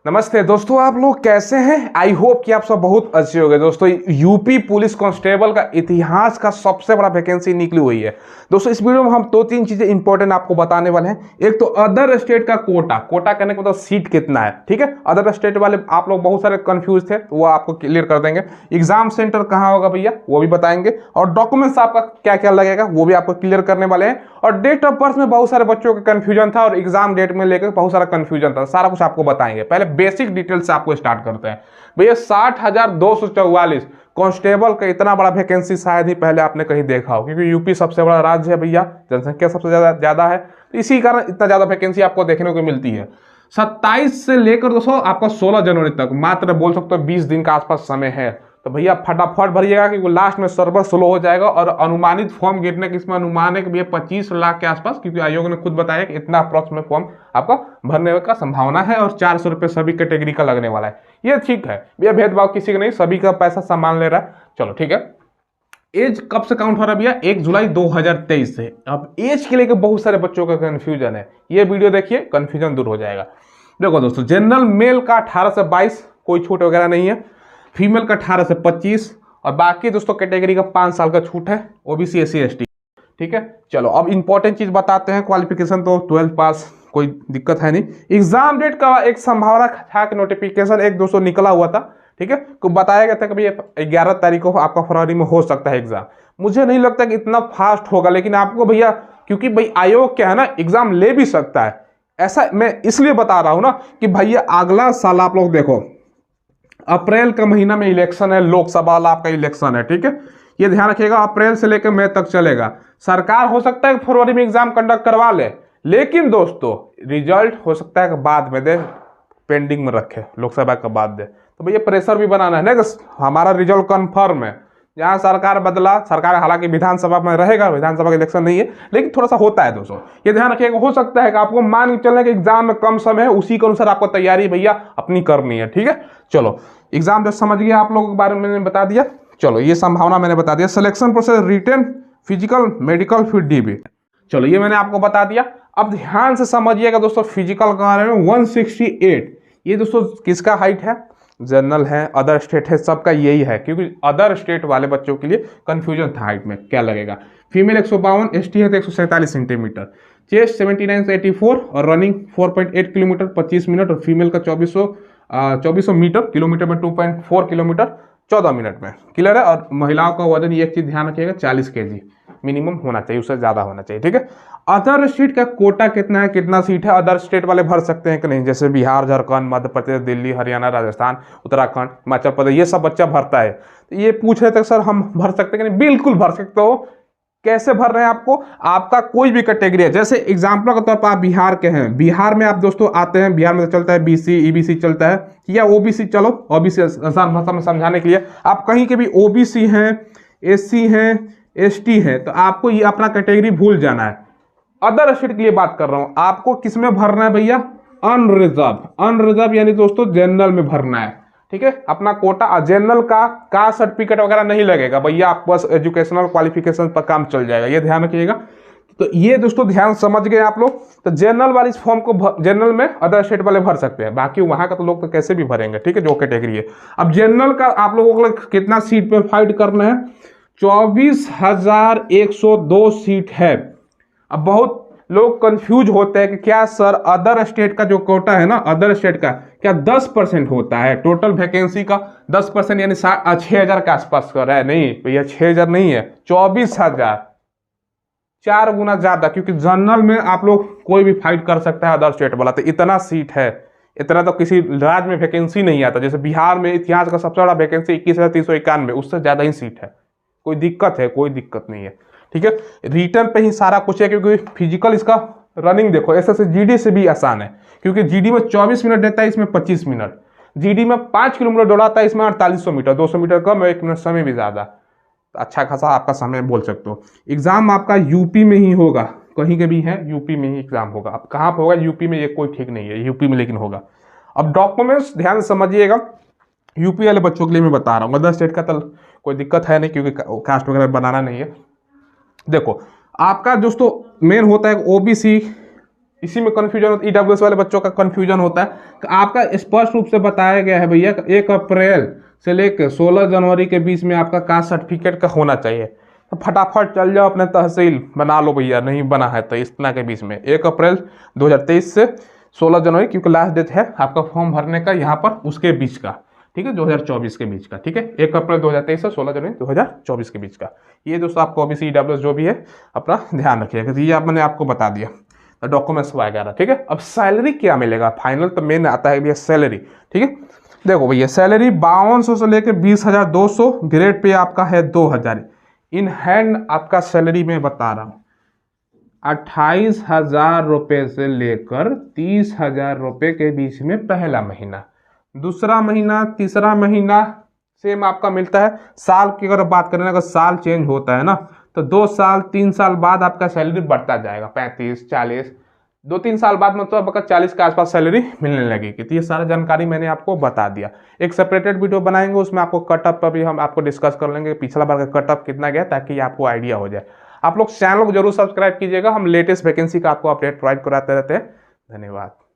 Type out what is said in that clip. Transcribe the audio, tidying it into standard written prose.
नमस्ते दोस्तों, आप लोग कैसे हैं? आई होप कि आप सब बहुत अच्छे हो गए। दोस्तों, यूपी पुलिस कांस्टेबल का इतिहास का सबसे बड़ा वैकेंसी निकली हुई है। दोस्तों, इस वीडियो में हम दो तीन चीजें इंपॉर्टेंट आपको बताने वाले हैं। एक तो अदर स्टेट का कोटा कहने का मतलब सीट कितना है, ठीक है। अदर स्टेट वाले आप लोग बहुत सारे कंफ्यूज थे, तो वो आपको क्लियर कर देंगे। एग्जाम सेंटर कहाँ होगा भैया, वो भी बताएंगे। और डॉक्यूमेंट्स आपका क्या क्या लगेगा, वो भी आपको क्लियर करने वाले हैं। और डेट ऑफ बर्थ में बहुत सारे बच्चों का कंफ्यूजन था और एग्जाम डेट में लेकर बहुत सारा कंफ्यूजन था, सारा कुछ आपको बताएंगे। पहले बेसिक डिटेल से आपको स्टार्ट करते हैं। भैया 60,244 कांस्टेबल का इतना बड़ा वैकेंसी शायद ही पहले आपने कहीं देखा हो, क्योंकि यूपी सबसे बड़ा राज्य है भैया, जनसंख्या सबसे ज्यादा है, तो इसी कारण इतना ज्यादा वैकेंसी आपको देखने को मिलती है। 27 से लेकर दोस्तों आपका 16 जनवरी तक मात्र बोल सकते हो 20 दिन का आसपास समय है। तो भैया फटाफट भरिएगा, क्योंकि लास्ट में सर्वर स्लो हो जाएगा। और अनुमानित फॉर्म गिरने की इसमें अनुमान है कि भैया 25 लाख के आसपास, क्योंकि आयोग ने खुद बताया कि इतना अप्रॉक्स में फॉर्म आपका भरने का संभावना है। और 400 रुपये सभी कैटेगरी का लगने वाला है। ये ठीक है भैया, भेदभाव किसी का नहीं, सभी का पैसा सामान ले रहा है। चलो ठीक है। एज कब से काउंट हो रहा है भैया? 1 जुलाई 2023 से। अब एज के लेकर बहुत सारे बच्चों का कंफ्यूजन है, ये वीडियो देखिए, कंफ्यूजन दूर हो जाएगा। देखो दोस्तों, जनरल मेल का 18 से 22 कोई छूट वगैरह नहीं है। फीमेल का 18 से 25 और बाकी दोस्तों कैटेगरी का 5 साल का छूट है, ओबीसी SC ST, ठीक है। चलो अब इंपॉर्टेंट चीज बताते हैं। क्वालिफिकेशन तो 12 पास, कोई दिक्कत है नहीं। एग्जाम डेट का एक संभावना था कि नोटिफिकेशन 1-2 निकला हुआ था, ठीक है। तो बताया गया था कि भाई 11 तारीख को आपका फरवरी में हो सकता है एग्जाम। मुझे नहीं लगता कि इतना फास्ट होगा, लेकिन आपको भैया, क्योंकि भाई आयोग क्या है ना, एग्जाम ले भी सकता है। ऐसा मैं इसलिए बता रहा हूं ना कि भैया अगला साल आप लोग देखो, अप्रैल का महीना में इलेक्शन है, लोकसभा आपका इलेक्शन है, ठीक है। ये ध्यान रखिएगा, अप्रैल से लेकर मई तक चलेगा। सरकार हो सकता है कि फरवरी में एग्जाम कंडक्ट करवा ले, लेकिन दोस्तों रिजल्ट हो सकता है कि बाद में दे, पेंडिंग में रखे, लोकसभा का बाद दे। तो भैया प्रेशर भी बनाना है ना कि हमारा रिजल्ट कंफर्म है। जहां सरकार बदला, सरकार हालांकि विधानसभा में रहेगा, विधानसभा का इलेक्शन नहीं है, लेकिन थोड़ा सा होता है दोस्तों, ये ध्यान रखिएगा। हो सकता है कि आपको मान के चलने के एग्जाम में कम समय है, उसी के अनुसार आपको तैयारी भैया अपनी करनी है, ठीक है। चलो एग्जाम जब समझ गए आप लोगों के बारे में मैंने बता दिया। चलो ये संभावना मैंने बता दिया। Selection process written, physical, medical, फिर DB। चलो ये मैंने आपको बता दिया। अब ध्यान से समझिएगा दोस्तों, फिजिकल के बारे में 168, ये दोस्तों किसका हाइट है? जनरल है, अदर स्टेट है, सबका यही है, क्योंकि अदर स्टेट वाले बच्चों के लिए कंफ्यूजन था हाइट में क्या लगेगा। फीमेल 152, ST है तो 147 सेंटीमीटर, चेस्ट 79 से 84 और रनिंग 4.8 किलोमीटर 25 मिनट। और फीमेल का 2400 मीटर, किलोमीटर में 2.4 किलोमीटर 14 मिनट में क्लियर है। और महिलाओं का वजन, ये एक चीज ध्यान रखिएगा, 40 kg मिनिमम होना चाहिए, उससे ज्यादा होना चाहिए, ठीक है। अदर स्टेट का कोटा कितना है, कितना सीट है, अदर स्टेट वाले भर सकते हैं कि नहीं? जैसे बिहार, झारखंड, मध्य प्रदेश, दिल्ली, हरियाणा, राजस्थान, उत्तराखंड, हिमाचल प्रदेश, ये सब बच्चा भरता है। तो ये पूछ रहे थे सर हम भर सकते हैं कि नहीं? बिल्कुल भर सकते हो। कैसे भर रहे हैं आपको? आपका कोई भी कैटेगरी है, जैसे एग्जाम्पल के तौर पर आप बिहार के हैं, बिहार में आप दोस्तों आते हैं, बिहार में तो चलता है BC EBC चलता है, या OBC। चलो OBC आसान भाषा में समझाने के लिए, आप कहीं के भी OBC हैं, SC हैं, ST हैं, तो आपको ये अपना कैटेगरी भूल जाना है। अदर स्टेट के लिए बात कर रहा हूं, आपको किस में भरना है भैया? अनरिजर्व यानी दोस्तों जनरल में भरना है, ठीक है। अपना कोटा जनरल का कास्ट सर्टिफिकेट वगैरह नहीं लगेगा भैया, आप बस एजुकेशनल क्वालिफिकेशन पर काम चल जाएगा, ये ध्यान रखिएगा। तो ये दोस्तों ध्यान समझ गए आप लोग। तो जनरल वाली इस फॉर्म को जनरल में अदर स्टेट वाले भर सकते हैं, बाकी वहां का तो लोग तो कैसे भी भरेंगे, ठीक है, जो कैटेगरी है। अब जनरल का आप लोगों को कितना सीट पे फाइट करना है? 24,102 सीट है। अब बहुत लोग कंफ्यूज होते हैं कि क्या सर अदर स्टेट का जो कोटा है ना, अदर स्टेट का क्या 10% होता है टोटल वैकेंसी का? 10% यानी 6,000 के आसपास कर रहा है? नहीं भैया, 6,000 नहीं है, 24,000, 4 गुना ज्यादा। क्योंकि जनरल में आप लोग कोई भी फाइट कर सकता है अदर स्टेट वाला, तो इतना सीट है। इतना तो किसी राज्य में वैकेंसी नहीं आता। जैसे बिहार में इतिहास का सबसे बड़ा वैकेंसी 21,391, उससे ज्यादा ही सीट है। कोई दिक्कत है? कोई दिक्कत नहीं है, ठीक है। रिटर्न पे ही सारा कुछ है, क्योंकि फिजिकल इसका रनिंग देखो SSC GD से भी आसान है, क्योंकि GD में 24 मिनट देता है, इसमें 25 मिनट। GD में 5 किलोमीटर दौड़ाता है, इसमें 4800 मीटर, 200 मीटर कम है, 1 मिनट समय भी ज्यादा। अच्छा खासा आपका समय बोल सकते हो। एग्जाम आपका यूपी में ही होगा, कहीं के भी है यूपी में ही एग्जाम होगा। अब कहाँ पर होगा यूपी में, ये कोई ठीक नहीं है, यूपी में लेकिन होगा। अब डॉक्यूमेंट्स ध्यान से समझिएगा, यूपी वाले बच्चों के लिए मैं बता रहा हूँ, अदर स्टेट का तो कोई दिक्कत है नहीं, क्योंकि कास्ट वगैरह बनाना नहीं है। देखो आपका दोस्तों मेन होता है OBC इसी में कन्फ्यूजन होता है, ईडब्ल्यूएस वाले बच्चों का कन्फ्यूजन होता है। तो आपका स्पष्ट रूप से बताया गया है भैया 1 अप्रैल से लेकर 16 जनवरी के बीच में आपका कास्ट सर्टिफिकेट का होना चाहिए। तो फटाफट चल जाओ अपने तहसील बना लो भैया, नहीं बना है तो इतना के बीच में 1 अप्रैल 2023 से 16 जनवरी, क्योंकि लास्ट डेट है आपका फॉर्म भरने का यहाँ पर उसके बीच का, ठीक है, 2024 के बीच का, ठीक है, 1 अप्रैल 2023 से 16 जनवरी 2024 के बीच का। ये दोस्तों आपको ओबीसी ईडब्ल्यूएस जो भी है अपना ध्यान रखिएगा। तो ये मैंने आपको बता दिया डॉक्यूमेंट्स वगैरह, ठीक है। अब सैलरी क्या मिलेगा, फाइनल तो मेन आता है भैया सैलरी, ठीक है। देखो भैया सैलरी 5200 से लेकर 20,200, ग्रेड पे आपका है 2000। इन हैंड आपका सैलरी में बता रहा हूँ 28,000 रुपये से लेकर 30,000 रुपये के बीच में पहला महीना, दूसरा महीना, तीसरा महीना सेम आपका मिलता है। साल की अगर बात करें, अगर साल चेंज होता है ना, तो 2 साल 3 साल बाद आपका सैलरी बढ़ता जाएगा, 35 40, 2-3 साल बाद मतलब आपका 40 के आसपास सैलरी मिलने लगेगी। तो ये सारा जानकारी मैंने आपको बता दिया। एक सेपरेटेड वीडियो बनाएंगे, उसमें आपको कटअप पर भी हम आपको डिस्कस कर लेंगे, पिछला बार का कटअप कितना गया, ताकि आपको आइडिया हो जाए। आप लोग चैनल को जरूर सब्सक्राइब कीजिएगा, हम लेटेस्ट वैकेंसी का आपको अपडेट प्रोवाइड कराते रहते हैं। धन्यवाद।